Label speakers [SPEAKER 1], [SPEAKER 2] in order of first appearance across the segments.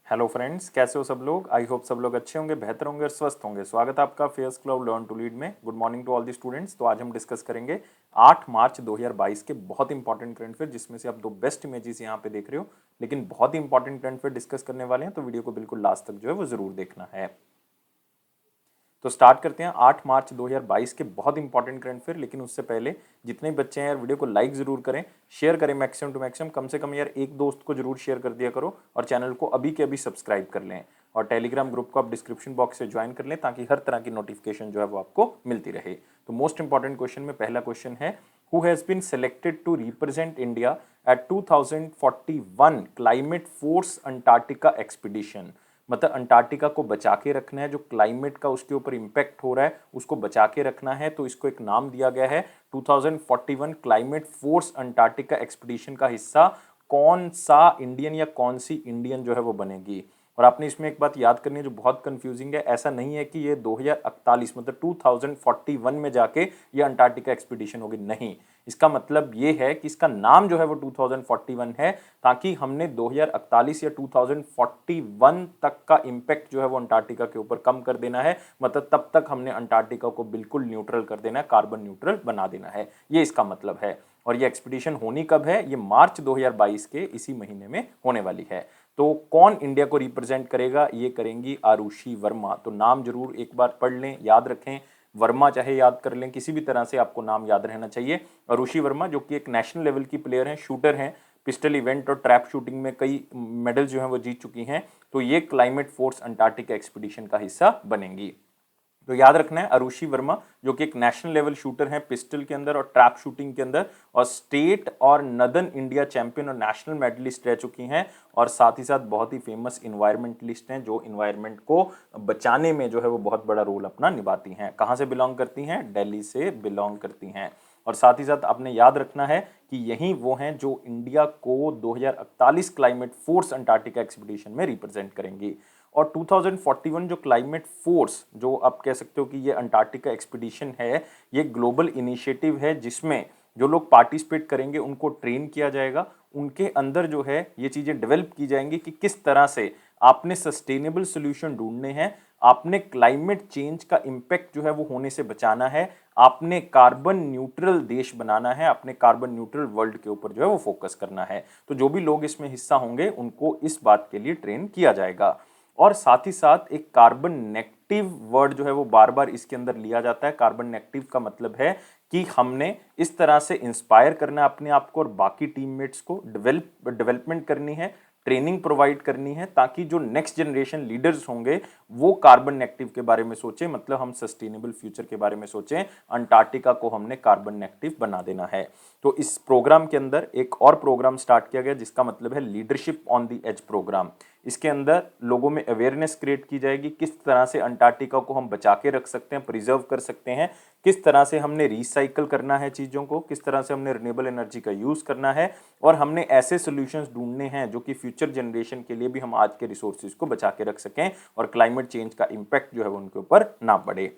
[SPEAKER 1] Hello friends, कैसे हो सब लोग। आई होप सब लोग अच्छे होंगे, बेहतर होंगे और स्वस्थ होंगे। स्वागत है आपका fairs club learn to lead में। Good morning to all the students. तो आज हम डिस्कस करेंगे 8 मार्च 2022 के बहुत इंपॉर्टेंट करंट अफेयर, जिसमें से आप दो बेस्ट इमेजेस यहाँ पे देख रहे हो, लेकिन बहुत ही इंपॉर्टेंट करंट अफेयर डिस्कस करने वाले हैं, तो वीडियो को बिल्कुल लास्ट तक जो है वो जरूर देखना है। तो स्टार्ट करते हैं 8 मार्च 2022 के बहुत इंपॉर्टेंट करंट अफेयर। लेकिन उससे पहले जितने बच्चे हैं यार, वीडियो को लाइक जरूर करें, शेयर करें मैक्सिमम टू मैक्सिमम। कम से कम यार एक दोस्त को जरूर शेयर कर दिया करो और चैनल को अभी के अभी सब्सक्राइब कर लें। और टेलीग्राम ग्रुप को आप डिस्क्रिप्शन बॉक्स से ज्वाइन कर लें, ताकि हर तरह की नोटिफिकेशन जो है वो आपको मिलती रहे। तो मोस्ट इंपॉर्टेंट क्वेश्चन में पहला क्वेश्चन है, who has been selected to represent India at 2041 climate force Antarctica expedition. मतलब अंटार्कटिका को बचा के रखना है, जो क्लाइमेट का उसके ऊपर इंपैक्ट हो रहा है उसको बचा के रखना है। तो इसको एक नाम दिया गया है 2041 क्लाइमेट फोर्स अंटार्कटिका एक्सपीडिशन का हिस्सा कौन सा इंडियन या कौन सी इंडियन जो है वो बनेगी। और आपने इसमें एक बात याद करनी है जो बहुत कंफ्यूजिंग है, ऐसा नहीं है कि ये 2041 मतलब 2041 में जाके ये अंटार्कटिका एक्सपीडिशन होगी, नहीं। इसका मतलब ये है कि इसका नाम जो है वो 2041 है, ताकि हमने 2041 या 2041 तक का इंपैक्ट जो है वो अंटार्कटिका के ऊपर कम कर देना है। मतलब तब तक हमने अंटार्कटिका को बिल्कुल न्यूट्रल कर देना है, कार्बन न्यूट्रल बना देना है, ये इसका मतलब है। और ये एक्सपीडिशन होनी कब है, ये मार्च 2022 के इसी महीने में होने वाली है। तो कौन इंडिया को रिप्रेजेंट करेगा, ये करेंगी आरुषि वर्मा। तो नाम जरूर एक बार पढ़ लें, याद रखें। वर्मा चाहे याद कर लें, किसी भी तरह से आपको नाम याद रहना चाहिए। आरुषि वर्मा जो कि एक नेशनल लेवल की प्लेयर हैं, शूटर हैं, पिस्टल इवेंट और ट्रैप शूटिंग में कई मेडल जो हैं वो जीत चुकी हैं। तो ये क्लाइमेट फोर्स अंटार्कटिका एक्सपीडिशन का हिस्सा बनेंगी। तो याद रखना है, आरुषि वर्मा जो कि एक नेशनल लेवल शूटर हैं पिस्टल के अंदर और ट्रैप शूटिंग के अंदर, और स्टेट और नदर्न इंडिया चैंपियन और नेशनल मेडलिस्ट रह चुकी हैं। और साथ ही साथ बहुत ही फेमस इन्वायरमेंटलिस्ट हैं, जो इन्वायरमेंट को बचाने में जो है वो बहुत बड़ा रोल अपना निभाती हैं। कहाँ से बिलोंग करती हैं, दिल्ली से बिलोंग करती हैं। और साथ ही साथ आपने याद रखना है कि यही वो हैं जो इंडिया को 2041 क्लाइमेट फोर्स अंटार्कटिका एक्सपीडिशन में रिप्रेजेंट करेंगी। और 2041 जो क्लाइमेट फोर्स, जो आप कह सकते हो कि ये अंटार्कटिका एक्सपीडिशन है, ये ग्लोबल इनिशिएटिव है, जिसमें जो लोग पार्टिसिपेट करेंगे उनको ट्रेन किया जाएगा। उनके अंदर जो है ये चीजें डेवलप की जाएंगी कि किस तरह से आपने सस्टेनेबल सोल्यूशन ढूंढने हैं, आपने क्लाइमेट चेंज का इंपैक्ट जो है वो होने से बचाना है, आपने कार्बन न्यूट्रल देश बनाना है, आपने कार्बन न्यूट्रल वर्ल्ड के ऊपर जो है वो फोकस करना है। तो जो भी लोग इसमें हिस्सा होंगे उनको इस बात के लिए ट्रेन किया जाएगा। और साथ ही साथ एक कार्बन नेगेटिव वर्ड जो है वो बार बार इसके अंदर लिया जाता है। कार्बन नेगेटिव का मतलब है कि हमने इस तरह से इंस्पायर करना है अपने आप को और बाकी टीममेट्स को, डेवलपमेंट करनी है, ट्रेनिंग प्रोवाइड करनी है, ताकि जो नेक्स्ट जनरेशन लीडर्स होंगे वो कार्बन नेगेटिव के बारे में सोचें। मतलब हम सस्टेनेबल फ्यूचर के बारे में सोचें। अंटार्कटिका को हमने कार्बन नेगेटिव बना देना है। तो इस प्रोग्राम के अंदर एक और प्रोग्राम स्टार्ट किया गया, जिसका मतलब है leadership on the edge programme. इसके अंदर लोगों में अवेयरनेस क्रिएट की जाएगी, किस तरह से अंटार्कटिका को हम बचा के रख सकते हैं, प्रिजर्व कर सकते हैं, किस तरह से हमने रिसाइकल करना है चीज़ों को, किस तरह से हमने रिन्यूएबल एनर्जी का यूज़ करना है, और हमने ऐसे सॉल्यूशंस ढूंढने हैं जो कि फ्यूचर जनरेशन के लिए भी हम आज के रिसोर्सेज को बचा के रख सकें और क्लाइमेट चेंज का इम्पैक्ट जो है वो उनके ऊपर ना पड़े।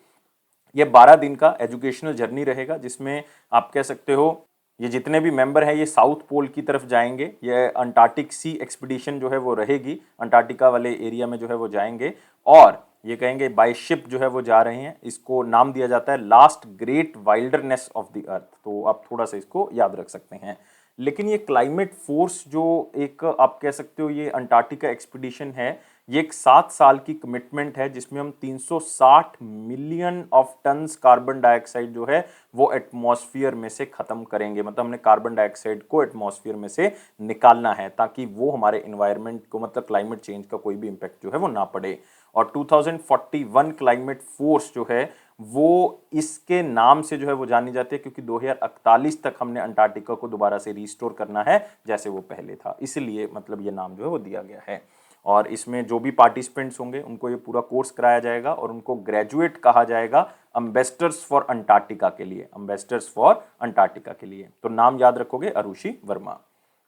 [SPEAKER 1] ये 12 दिन का एजुकेशनल जर्नी रहेगा, जिसमें आप कह सकते हो ये जितने भी मेंबर हैं ये साउथ पोल की तरफ जाएंगे। ये अंटार्कटिक सी एक्सपीडिशन जो है वो रहेगी, अंटार्कटिका वाले एरिया में जो है वो जाएंगे। और ये कहेंगे बाय शिप जो है वो जा रहे हैं। इसको नाम दिया जाता है last great wilderness of the earth. तो आप थोड़ा सा इसको याद रख सकते हैं। लेकिन ये क्लाइमेट फोर्स जो एक आप कह सकते हो ये अंटार्कटिका एक्सपीडिशन है, ये एक 7 साल की कमिटमेंट है, जिसमें हम 360 million of tons carbon dioxide जो है वो एटमॉस्फेयर में से खत्म करेंगे। मतलब हमने कार्बन डाइऑक्साइड को एटमॉस्फेयर में से निकालना है, ताकि वो हमारे इन्वायरमेंट को, मतलब क्लाइमेट चेंज का कोई भी इंपैक्ट जो है वो ना पड़े। और 2041 क्लाइमेट फोर्स जो है वो इसके नाम से जो है वो जानी जाती है, क्योंकि 2041 तक हमने अंटार्कटिका को दोबारा से रिस्टोर करना है जैसे वो पहले था, इसलिए मतलब ये नाम जो है वो दिया गया है। और इसमें जो भी पार्टिसिपेंट्स होंगे उनको ये पूरा कोर्स कराया जाएगा और उनको ग्रेजुएट कहा जाएगा एम्बेसडर्स फॉर अंटार्कटिका के लिए, एम्बेसडर्स फॉर अंटार्कटिका के लिए। तो नाम याद रखोगे, आरुषि वर्मा।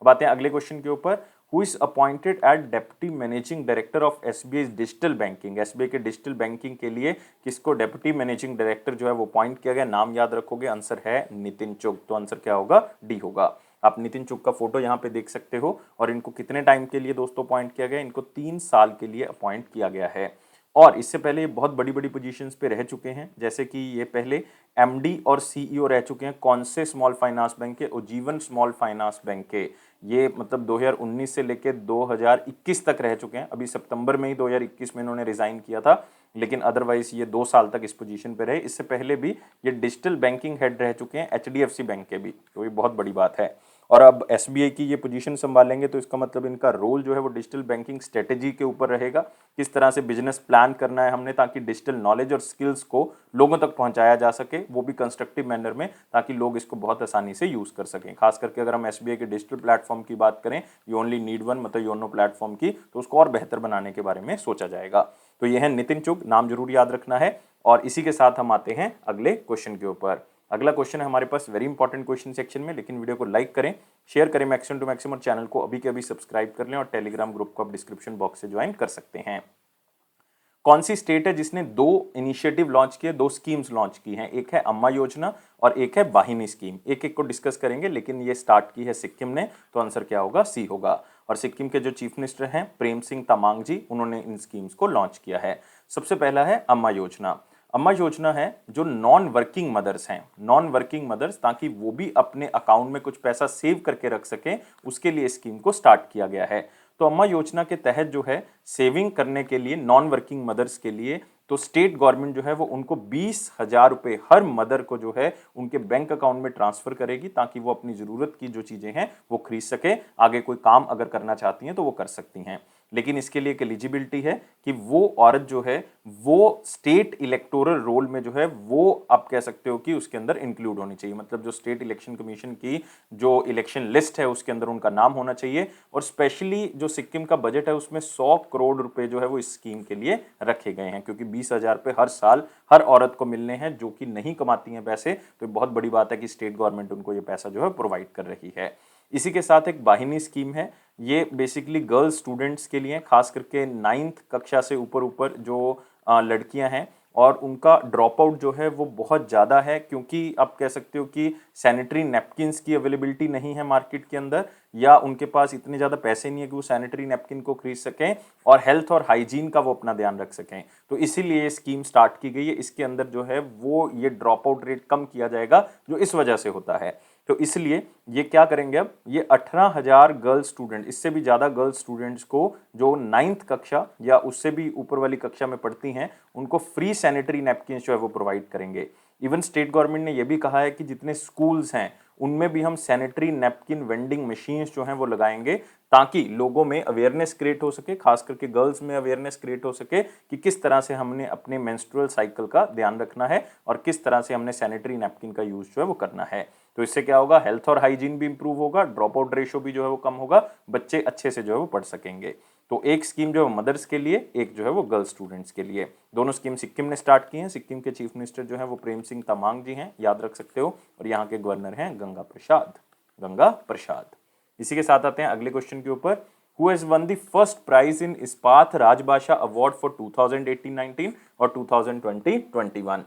[SPEAKER 1] अब आते हैं अगले क्वेश्चन के ऊपर, who is appointed at deputy managing director of SBI digital banking. SBI के डिजिटल बैंकिंग के लिए किसको डेप्यूटी मैनेजिंग डायरेक्टर जो है वो अपॉइंट किया गया, नाम याद रखोगे। आंसर है नितिन चुग। तो आंसर क्या होगा, डी होगा। आप नितिन चुग का फोटो यहाँ पे देख सकते हो। और इनको कितने टाइम के लिए दोस्तों अपॉइंट किया गया, इनको 3 साल के लिए अपॉइंट किया गया है। और इससे पहले ये बहुत बड़ी बड़ी पोजीशंस पे रह चुके हैं, जैसे कि ये पहले एमडी और सीईओ रह चुके हैं कौन से स्मॉल फाइनेंस बैंक के, उज्जीवन स्मॉल फाइनेंस बैंक के। ये मतलब 2019 से लेकर 2021 तक रह चुके हैं। अभी सितंबर में ही 2021 में इन्होंने रिजाइन किया था, लेकिन अदरवाइज ये 2 साल तक इस पोजीशन पे रहे। इससे पहले भी ये डिजिटल बैंकिंग हेड रह चुके हैं एचडीएफसी बैंक के भी, तो ये बहुत बड़ी बात है। और अब एसबीआई की ये पोजीशन संभालेंगे, तो इसका मतलब इनका रोल जो है वो डिजिटल बैंकिंग स्ट्रेटेजी के ऊपर रहेगा। किस तरह से बिजनेस प्लान करना है हमने, ताकि डिजिटल नॉलेज और स्किल्स को लोगों तक पहुंचाया जा सके, वो भी कंस्ट्रक्टिव मैनर में, ताकि लोग इसको बहुत आसानी से यूज कर सकें। खास करके अगर हम एसबीआई के डिजिटल प्लेटफॉर्म की बात करें, यू ओनली नीड वन, मतलब योनो प्लेटफॉर्म की, तो उसको और बेहतर बनाने के बारे में सोचा जाएगा। तो यह है नितिन चुग, नाम जरूर याद रखना है। और इसी के साथ हम आते हैं अगले क्वेश्चन के ऊपर। अगला क्वेश्चन है हमारे पास वेरी इंपॉर्टेंट क्वेश्चन सेक्शन में, लेकिन वीडियो को लाइक करें, शेयर करें मैक्सिमम टू मैक्सिमम, और चैनल को अभी के अभी सब्सक्राइब कर लें, और टेलीग्राम ग्रुप को आप डिस्क्रिप्शन बॉक्स से ज्वाइन कर सकते हैं। कौन सी स्टेट है जिसने 2 इनिशिएटिव लॉन्च किए, 2 स्कीम्स लॉन्च की हैं? एक है अम्मा योजना और एक है वाहिनी स्कीम। एक एक को डिस्कस करेंगे, लेकिन ये स्टार्ट की है सिक्किम ने, तो आंसर क्या होगा? सी होगा। और सिक्किम के जो चीफ मिनिस्टर हैं प्रेम सिंह तमांग जी, उन्होंने इन स्कीम्स को लॉन्च किया है। सबसे पहला है अम्मा योजना। अम्मा योजना है जो नॉन वर्किंग मदर्स हैं, नॉन वर्किंग मदर्स, ताकि वो भी अपने अकाउंट में कुछ पैसा सेव करके रख सकें, उसके लिए स्कीम को स्टार्ट किया गया है। तो अम्मा योजना के तहत जो है सेविंग करने के लिए नॉन वर्किंग मदर्स के लिए, तो स्टेट गवर्नमेंट जो है वो उनको 20,000 रुपए हर मदर को जो है उनके बैंक अकाउंट में ट्रांसफर करेगी, ताकि वो अपनी जरूरत की जो चीजें हैं वो खरीद सके, आगे कोई काम अगर करना चाहती हैं तो वो कर सकती हैं। लेकिन इसके लिए एक एलिजिबिलिटी है कि वो औरत जो है वो स्टेट इलेक्टोरल रोल में जो है वो आप कह सकते हो कि उसके अंदर इंक्लूड होनी चाहिए, मतलब जो स्टेट इलेक्शन कमीशन की जो इलेक्शन लिस्ट है उसके अंदर उनका नाम होना चाहिए। और स्पेशली जो सिक्किम का बजट है उसमें 100 करोड़ रुपए जो है वो इस स्कीम के लिए रखे गए हैं, क्योंकि 20,000 रुपए हर साल हर औरत को मिलने हैं जो कि नहीं कमाती हैं पैसे। तो बहुत बड़ी बात है कि स्टेट गवर्नमेंट उनको ये पैसा जो है प्रोवाइड कर रही है। इसी के साथ एक वाहिनी स्कीम है, ये बेसिकली गर्ल्स स्टूडेंट्स के लिए, खास करके 9th कक्षा से ऊपर ऊपर जो लड़कियां हैं, और उनका ड्रॉप आउट जो है वो बहुत ज़्यादा है, क्योंकि आप कह सकते हो कि सैनिटरी नैपकिन्स की अवेलेबिलिटी नहीं है मार्केट के अंदर, या उनके पास इतने ज़्यादा पैसे नहीं है कि वो सैनिटरी नैपकिन को खरीद सकें और हेल्थ और हाइजीन का वो अपना ध्यान रख सकें। तो इसीलिए ये स्कीम स्टार्ट की गई है। इसके अंदर जो है वो ये ड्रॉप आउट रेट कम किया जाएगा, जो इस वजह से होता है। तो इसलिए ये क्या करेंगे, अब ये 18,000 गर्ल्स स्टूडेंट, इससे भी ज़्यादा गर्ल्स स्टूडेंट्स को जो 9th कक्षा या उससे भी ऊपर वाली कक्षा में पढ़ती हैं, उनको फ्री सैनिटरी नैपकिन जो है वो प्रोवाइड करेंगे। इवन स्टेट गवर्नमेंट ने यह भी कहा है कि जितने स्कूल्स हैं उनमें भी हम सैनिटरी नैपकिन वेंडिंग मशीन्स जो हैं वो लगाएंगे, ताकि लोगों में अवेयरनेस क्रिएट हो सके, खास करके गर्ल्स में अवेयरनेस क्रिएट हो सके कि किस तरह से हमने अपने मेंस्ट्रुअल साइकिल का ध्यान रखना है और किस तरह से हमने सैनिटरी नैपकिन का यूज जो है वो करना है। तो इससे क्या होगा, हेल्थ और हाइजीन भी इंप्रूव होगा, ड्रॉप आउट रेशो भी जो है वो कम होगा, बच्चे अच्छे से जो है वो पढ़ सकेंगे। तो एक स्कीम जो है मदर्स के लिए, एक जो है वो गर्ल्स स्टूडेंट्स के लिए। दोनों स्कीम सिक्किम ने स्टार्ट की हैं। सिक्किम के चीफ मिनिस्टर जो है वो प्रेम सिंह तमांग जी हैं, याद रख सकते हो, और यहाँ के गवर्नर हैं गंगा प्रसाद, गंगा प्रसाद। इसी के साथ आते हैं अगले क्वेश्चन के ऊपर। Who has won the first prize in इस्पात राजभाषा अवार्ड फॉर 2018-19 और 2020-21?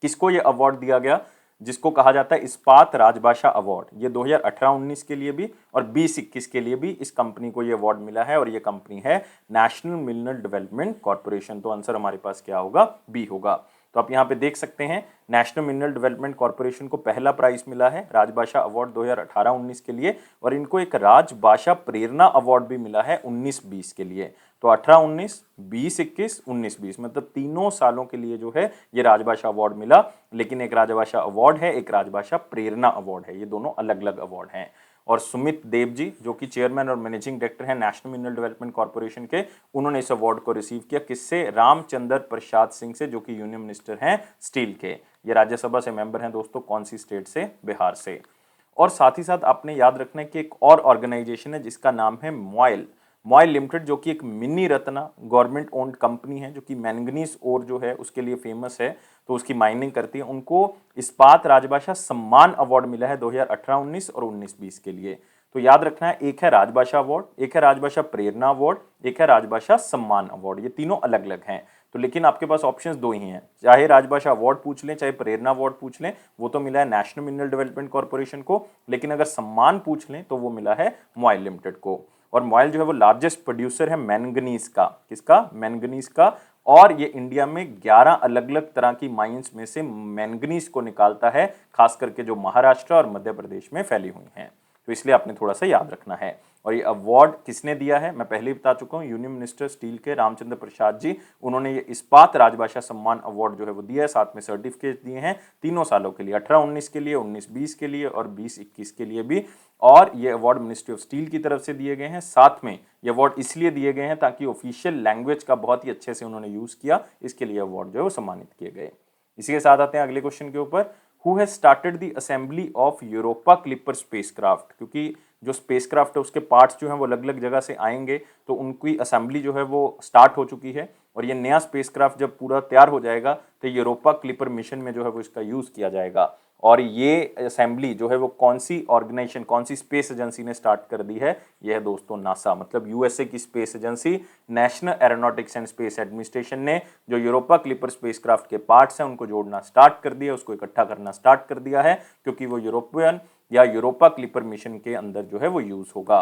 [SPEAKER 1] किसको ये अवार्ड दिया गया, जिसको कहा जाता है इस्पात राजभाषा अवार्ड? ये 2018-19 के लिए भी और 20-21 के लिए भी इस कंपनी को ये अवार्ड मिला है, और ये कंपनी है नेशनल मिनरल डेवलपमेंट कॉर्पोरेशन। तो आंसर हमारे पास क्या होगा? बी होगा। तो आप यहाँ पे देख सकते हैं नेशनल मिनरल डेवलपमेंट कॉर्पोरेशन को पहला प्राइज मिला है राजभाषा अवार्ड 2018-19 के लिए, और इनको एक राजभाषा प्रेरणा अवार्ड भी मिला है 19-20 के लिए। तो 18-19, 20-21, 19-20, मतलब तीनों सालों के लिए जो है ये राजभाषा अवार्ड मिला। लेकिन एक राजभाषा अवार्ड है, एक राजभाषा प्रेरणा अवार्ड है, ये दोनों अलग अलग अवार्ड हैं। और सुमित देव जी, जो कि चेयरमैन और मैनेजिंग डायरेक्टर हैं नेशनल मिनरल डेवलपमेंट कॉर्पोरेशन के, उन्होंने इस अवार्ड को रिसीव किया। किससे? रामचंद्र प्रसाद सिंह से, जो कि यूनियन मिनिस्टर हैं स्टील के। ये राज्यसभा से मेंबर हैं दोस्तों, कौन सी स्टेट से? बिहार से। और साथ ही साथ आपने याद रखना है कि एक और ऑर्गेनाइजेशन है जिसका नाम है मॉयल, मॉयल लिमिटेड, जो कि एक mini Ratna government owned company है, जो कि मैंगनीज ओर जो है उसके लिए फेमस है, तो उसकी माइनिंग करती है। उनको इस्पात राजभाषा सम्मान अवार्ड मिला है 2018-19 और 19-20 के लिए। तो याद रखना है, एक है राजभाषा अवार्ड, एक है राजभाषा प्रेरणा अवार्ड, एक है राजभाषा सम्मान अवार्ड, ये तीनों अलग अलग हैं। तो तो लेकिन आपके पास ऑप्शंस दो ही हैं, चाहे राजभाषा अवार्ड पूछ लें चाहे प्रेरणा अवार्ड पूछ लें, वो तो मिला है नेशनल मिनरल डेवलपमेंट कॉर्पोरेशन को, लेकिन अगर सम्मान पूछ लें तो वो मिला है मॉयल लिमिटेड को। और मॉयल जो है वो लार्जेस्ट प्रोड्यूसर है मैंगनीज का, किसका, मैंगनीज का। और ये इंडिया में 11 अलग अलग तरह की माइंस में से मैंगनीज को निकालता है, खास करके जो महाराष्ट्र और मध्य प्रदेश में फैली हुई हैं। तो इसलिए आपने थोड़ा सा याद रखना है। और ये अवार्ड किसने दिया है, मैं पहले ही बता चुका हूँ, यूनियन मिनिस्टर स्टील के रामचंद्र प्रसाद जी, उन्होंने ये इस्पात राजभाषा सम्मान अवार्ड जो है वो दिया है, साथ में सर्टिफिकेट दिए हैं 3 सालों के लिए, 18-19 के लिए, 19-20 के लिए और 20-21 के लिए भी। और ये अवार्ड मिनिस्ट्री ऑफ स्टील की तरफ से दिए गए हैं। साथ में ये अवार्ड इसलिए दिए गए हैं ताकि ऑफिशियल लैंग्वेज का बहुत ही अच्छे से उन्होंने यूज किया, इसके लिए अवार्ड जो है वो सम्मानित किए गए। इसी के साथ आते हैं अगले क्वेश्चन के ऊपर, who has started the assembly of Europa clipper spacecraft. क्योंकि जो स्पेसक्राफ्ट है उसके पार्ट्स जो हैं वो अलग अलग जगह से आएंगे, तो उनकी असेंबली जो है वो स्टार्ट हो चुकी है। और ये नया स्पेसक्राफ्ट जब पूरा तैयार हो जाएगा तो यूरोपा क्लिपर मिशन में जो है वो इसका यूज किया जाएगा। और ये असेंबली जो है वो कौन सी ऑर्गेनाइजेशन, कौन सी स्पेस एजेंसी ने स्टार्ट कर दी है, यह है दोस्तों नासा, मतलब यूएसए की space agency national aeronautics and space administration ने जो यूरोपा क्लिपर स्पेसक्राफ्ट के पार्ट्स हैं उनको जोड़ना स्टार्ट कर दिया, उसको इकट्ठा करना स्टार्ट कर दिया है, क्योंकि वो यूरोपियन या यूरोपा क्लिपर मिशन के अंदर जो है वो यूज होगा।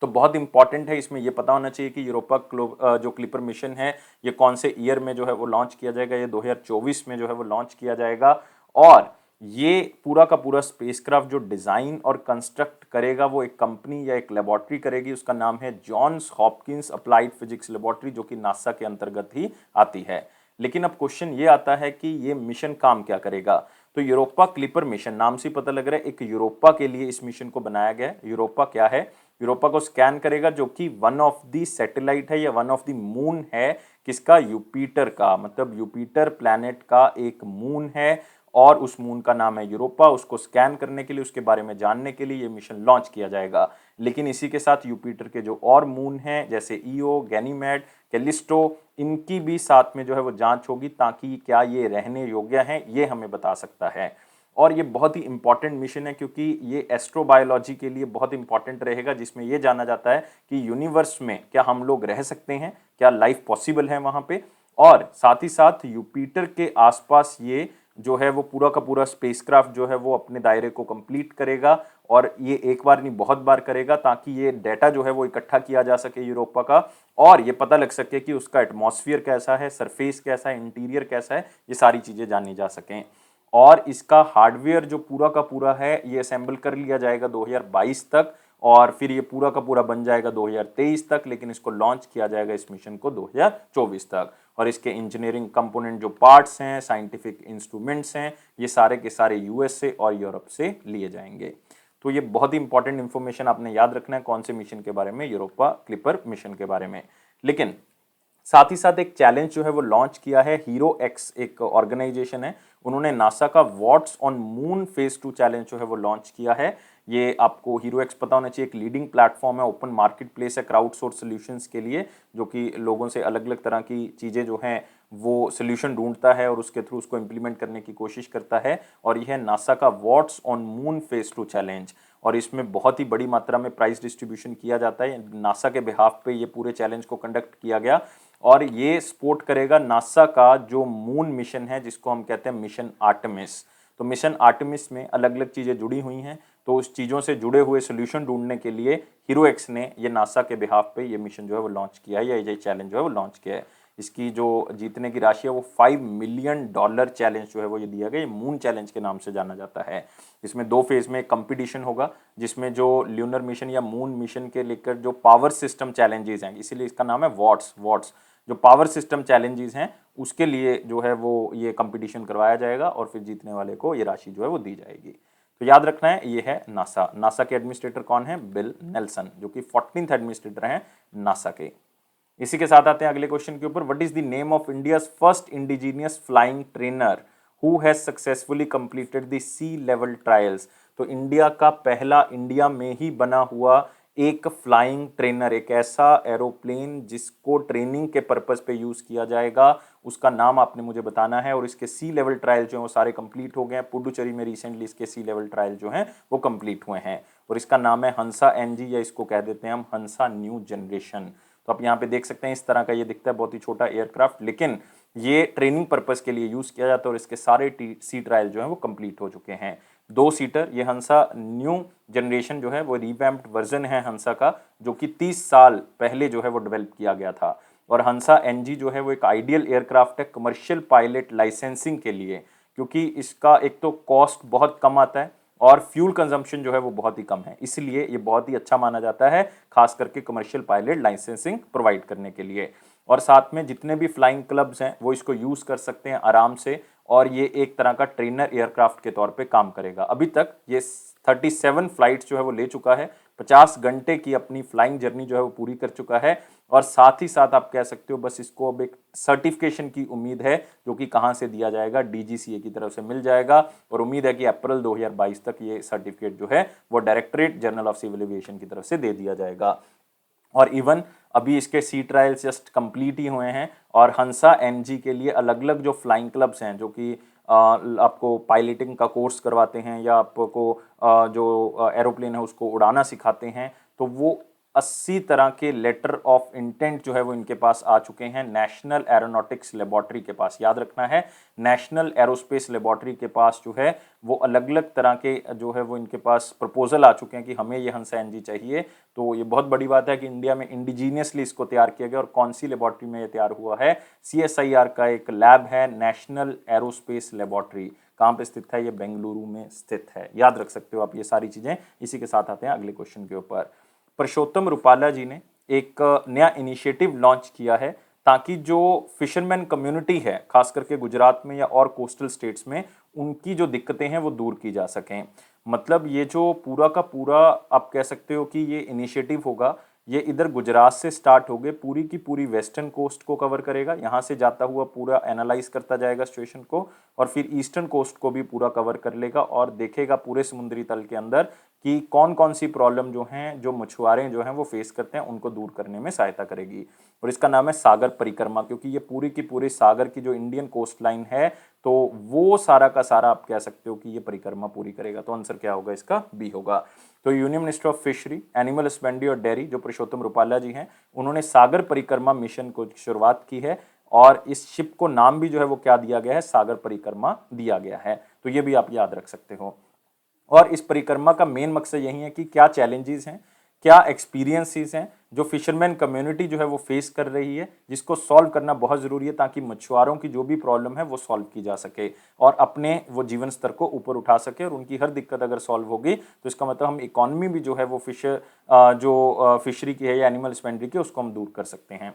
[SPEAKER 1] तो बहुत इंपॉर्टेंट है, इसमें यह पता होना चाहिए कि यूरोपा जो क्लिपर मिशन है ये कौन से ईयर में जो है वो लॉन्च किया जाएगा, ये 2024 में जो है वो लॉन्च किया जाएगा। और ये पूरा का पूरा स्पेसक्राफ्ट जो डिजाइन और कंस्ट्रक्ट करेगा वो एक कंपनी या एक लेबोरेटरी करेगी, उसका नाम है Johns Hopkins applied physics laboratory, जो कि नासा के अंतर्गत ही आती है। लेकिन अब क्वेश्चन ये आता है कि ये मिशन काम क्या करेगा। तो यूरोपा क्लिपर मिशन नाम से पता लग रहा है एक यूरोपा के लिए इस मिशन को बनाया गया है। यूरोपा क्या है, यूरोपा को स्कैन करेगा, जो कि वन ऑफ दी सैटेलाइट है या वन ऑफ दी मून है, किसका, यूपिटर का, मतलब यूपिटर प्लैनेट का एक मून है और उस मून का नाम है यूरोपा। उसको स्कैन करने के लिए, उसके बारे में जानने के लिए ये मिशन लॉन्च किया जाएगा। लेकिन इसी के साथ यूपिटर के जो और मून हैं जैसे ईओ, गैनीमेड, कैलिस्टो, इनकी भी साथ में जो है वो जांच होगी, ताकि क्या ये रहने योग्य हैं ये हमें बता सकता है। और ये बहुत ही इंपॉर्टेंट मिशन है, क्योंकि ये एस्ट्रोबायोलॉजी के लिए बहुत इंपॉर्टेंट रहेगा, जिसमें ये जाना जाता है कि यूनिवर्स में क्या हम लोग रह सकते हैं, क्या लाइफ पॉसिबल है वहां पे। और साथ ही साथ यूपिटर के आसपास ये जो है वो पूरा का पूरा स्पेसक्राफ्ट जो है वो अपने दायरे को कंप्लीट करेगा, और ये एक बार नहीं बहुत बार करेगा, ताकि ये डाटा जो है वो इकट्ठा किया जा सके यूरोपा का, और ये पता लग सके कि उसका एटमॉस्फेयर कैसा है, सरफेस कैसा है, इंटीरियर कैसा है, ये सारी चीजें जानी जा सकें। और इसका हार्डवेयर जो पूरा का पूरा है ये असेंबल कर लिया जाएगा 2022 तक, और फिर ये पूरा का पूरा बन जाएगा 2023 तक, लेकिन इसको लॉन्च किया जाएगा इस मिशन को 2024 तक। और इसके इंजीनियरिंग कंपोनेंट जो पार्ट्स हैं, साइंटिफिक इंस्ट्रूमेंट्स हैं, ये सारे के सारे यूएसए और यूरोप से लिए जाएंगे। तो ये बहुत ही इंपॉर्टेंट इंफॉर्मेशन आपने याद रखना है, कौन से मिशन के बारे में, यूरोपा क्लिपर मिशन के बारे में। लेकिन साथ ही साथ एक चैलेंज जो है वो लॉन्च किया है हीरो एक्स, एक ऑर्गेनाइजेशन है, उन्होंने नासा का what's on moon phase 2 challenge जो है वो लॉन्च किया है। ये आपको हीरो एक्स पता होना चाहिए, एक लीडिंग प्लेटफॉर्म है, ओपन मार्केट प्लेस है क्राउड सोर्स सोल्यूशंस के लिए, जो कि लोगों से अलग अलग तरह की चीज़ें जो हैं वो सोल्यूशन ढूंढता है और उसके थ्रू उसको इंप्लीमेंट करने की कोशिश करता है। और यह है नासा का what's on moon phase 2 challenge, और इसमें बहुत ही बड़ी मात्रा में प्राइस डिस्ट्रीब्यूशन किया जाता है। नासा के बिहाफ पे ये पूरे चैलेंज को कंडक्ट किया गया, और ये सपोर्ट करेगा नासा का जो मून मिशन है, जिसको हम कहते हैं मिशन आर्टेमिस। तो मिशन आर्टेमिस में अलग अलग चीज़ें जुड़ी हुई हैं, तो उस चीज़ों से जुड़े हुए सोल्यूशन ढूंढने के लिए हीरो एक्स ने ये नासा के बिहाफ पे ये मिशन जो है वो लॉन्च किया है, या ये चैलेंज जो है वो लॉन्च किया है। इसकी जो जीतने की राशि है वो $5 मिलियन चैलेंज जो है वो ये दिया गया, ये मून चैलेंज के नाम से जाना जाता है। इसमें 2 फेज में कंपटीशन होगा, जिसमें जो ल्यूनर मिशन या मून मिशन के लेकर जो पावर सिस्टम चैलेंजेस हैं, इसीलिए इसका नाम है वॉट्स, जो पावर सिस्टम चैलेंजेस हैं उसके लिए जो है वो ये कंपटीशन करवाया जाएगा, और फिर जीतने वाले को ये राशि जो है वो दी जाएगी। तो याद रखना है, ये है नासा। नासा के एडमिनिस्ट्रेटर कौन है, बिल नेल्सन, जो कि 14th एडमिनिस्ट्रेटर हैं नासा के। इसी के साथ आते हैं अगले क्वेश्चन के ऊपर, what is the name of India's first indigenous flying trainer who has successfully completed the sea level trials. तो इंडिया का पहला इंडिया में ही बना हुआ एक फ्लाइंग ट्रेनर, एक ऐसा एरोप्लेन जिसको ट्रेनिंग के पर्पस पे यूज किया जाएगा, उसका नाम आपने मुझे बताना है। और इसके सी लेवल ट्रायल जो है वो सारे कंप्लीट हो गए हैं, पुडुचेरी में रिसेंटली इसके सी लेवल ट्रायल जो हैं वो कंप्लीट हुए हैं, और इसका नाम है हंसा एनजी, या इसको कह देते हैं हम हंसा न्यू जनरेशन। तो तो आप यहाँ पे देख सकते हैं इस तरह का ये दिखता है, बहुत ही छोटा एयरक्राफ्ट, लेकिन ये ट्रेनिंग पर्पस के लिए यूज किया जाता है और इसके सारे सी ट्रायल जो है वो कंप्लीट हो चुके हैं। 2 सीटर ये हंसा न्यू जनरेशन जो है वो रिवैम्प्ड वर्जन है हंसा का, जो कि 30 साल पहले जो है वो डेवलप किया गया था। और हंसा एनजी जो है वो एक आइडियल एयरक्राफ्ट है कमर्शियल पायलट लाइसेंसिंग के लिए, क्योंकि इसका एक तो कॉस्ट बहुत कम आता है और फ्यूल कंजम्पशन जो है वो बहुत ही कम है, इसलिए ये बहुत ही अच्छा माना जाता है खास करके कमर्शियल पायलट लाइसेंसिंग प्रोवाइड करने के लिए। और साथ में जितने भी फ्लाइंग क्लब्स हैं वो इसको यूज कर सकते हैं आराम से, और ये एक तरह का ट्रेनर एयरक्राफ्ट के तौर पे काम करेगा। अभी तक ये 37 फ्लाइट्स जो है वो ले चुका है, 50 घंटे की अपनी फ्लाइंग जर्नी जो है वो पूरी कर चुका है, और साथ ही साथ आप कह सकते हो बस इसको अब एक सर्टिफिकेशन की उम्मीद है, जो कि कहां से दिया जाएगा, डीजीसीए की तरफ से मिल जाएगा, और उम्मीद है कि अप्रैल 2022 तक ये सर्टिफिकेट जो है वो directorate general of civil aviation की तरफ से दे दिया जाएगा। और इवन अभी इसके सी ट्रायल्स जस्ट कंप्लीट ही हुए हैं, और हंसा एनजी के लिए अलग अलग जो फ्लाइंग क्लब्स हैं जो कि आपको पायलटिंग का कोर्स करवाते हैं या आपको जो एरोप्लेन है उसको उड़ाना सिखाते हैं, तो वो 80 तरह के लेटर ऑफ इंटेंट जो है वो इनके पास आ चुके हैं नेशनल एरोनॉटिक्स लेबोरेटरी के पास। याद रखना है, नेशनल एरोस्पेस लेबोरेटरी के पास जो है वो अलग अलग तरह के जो है वो इनके पास प्रपोजल आ चुके हैं कि हमें ये हंसा एनजी चाहिए। तो ये बहुत बड़ी बात है कि इंडिया में इंडिजीनियसली इसको तैयार किया गया, और कौन सी लेबोरेटरी में ये तैयार हुआ है, सीएसआईआर का एक लैब है नेशनल एरोस्पेस लेबोरेटरी। कहाँ पे स्थित है, ये बेंगलुरु में स्थित है। याद रख सकते हो आप ये सारी चीजें। इसी के साथ आते हैं अगले क्वेश्चन के ऊपर। परषोत्तम रुपाला जी ने एक नया इनिशिएटिव लॉन्च किया है ताकि जो फिशरमैन कम्युनिटी है खास करके गुजरात में या और कोस्टल स्टेट्स में, उनकी जो दिक्कतें हैं वो दूर की जा सकें। मतलब ये जो पूरा का पूरा आप कह सकते हो कि ये इनिशिएटिव होगा, ये इधर गुजरात से स्टार्ट हो गए, पूरी की पूरी वेस्टर्न कोस्ट को कवर करेगा, यहाँ से जाता हुआ पूरा एनालाइज करता जाएगा सिचुएशन को, और फिर ईस्टर्न कोस्ट को भी पूरा कवर कर लेगा और देखेगा पूरे समुद्री तल के अंदर कि कौन कौन सी प्रॉब्लम जो हैं, जो मछुआरे जो हैं वो फेस करते हैं, उनको दूर करने में सहायता करेगी। और इसका नाम है सागर परिक्रमा, क्योंकि ये पूरी की पूरी सागर की जो इंडियन कोस्ट लाइन है, तो वो सारा का सारा आप कह सकते हो कि ये परिक्रमा पूरी करेगा। तो आंसर क्या होगा इसका, बी होगा। तो union minister of fishery, animal husbandry और डेयरी जो परषोत्तम रुपाला जी हैं, उन्होंने सागर परिक्रमा मिशन को शुरुआत की है, और इस शिप को नाम भी जो है वो क्या दिया गया है, सागर परिक्रमा दिया गया है। तो ये भी आप याद रख सकते हो। और इस परिक्रमा का मेन मकसद यही है कि क्या चैलेंजेस हैं, क्या एक्सपीरियंसेस हैं जो फिशरमैन कम्युनिटी जो है वो फेस कर रही है, जिसको सॉल्व करना बहुत ज़रूरी है ताकि मछुआरों की जो भी प्रॉब्लम है वो सॉल्व की जा सके और अपने वो जीवन स्तर को ऊपर उठा सके। और उनकी हर दिक्कत अगर सॉल्व होगी तो इसका मतलब हम इकॉनमी भी जो है वो फिशरी की है या एनिमल हस्बेंड्री की, उसको हम दूर कर सकते हैं।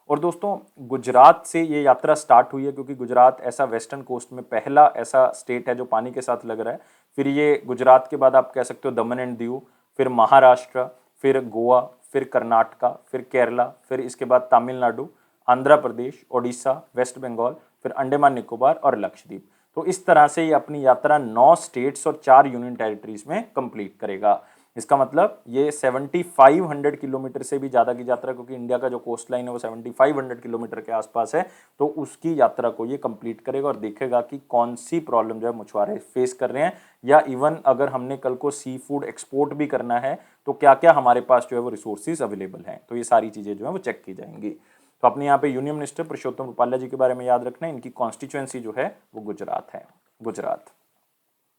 [SPEAKER 1] और दोस्तों, गुजरात से ये यात्रा स्टार्ट हुई है, क्योंकि गुजरात ऐसा वेस्टर्न कोस्ट में पहला ऐसा स्टेट है जो पानी के साथ लग रहा है। फिर ये गुजरात के बाद आप कह सकते हो दमन एंड दीव, फिर महाराष्ट्र, फिर गोवा, फिर कर्नाटका, फिर केरला, फिर इसके बाद तमिलनाडु, आंध्र प्रदेश, ओडिशा, वेस्ट बंगाल, फिर अंडमान निकोबार और लक्षद्वीप। तो इस तरह से ये अपनी यात्रा 9 स्टेट्स और 4 यूनियन टेरिटरीज में कंप्लीट करेगा। इसका मतलब ये 7500 किलोमीटर से भी ज़्यादा की यात्रा, क्योंकि इंडिया का जो कोस्ट लाइन है वो 7500 किलोमीटर के आसपास है, तो उसकी यात्रा को ये कंप्लीट करेगा और देखेगा कि कौन सी प्रॉब्लम जो है मछुआरे फेस कर रहे हैं, या इवन अगर हमने कल को सी फूड एक्सपोर्ट भी करना है तो क्या क्या हमारे पास जो है वो रिसोर्सेज अवेलेबल हैं। तो ये सारी चीज़ें जो है वो चेक की जाएंगी। तो अपने यहाँ पे यूनियन मिनिस्टर परषोत्तम रुपाला जी के बारे में याद रखना है, इनकी कॉन्स्टिट्यूएंसी जो है वो गुजरात है, गुजरात।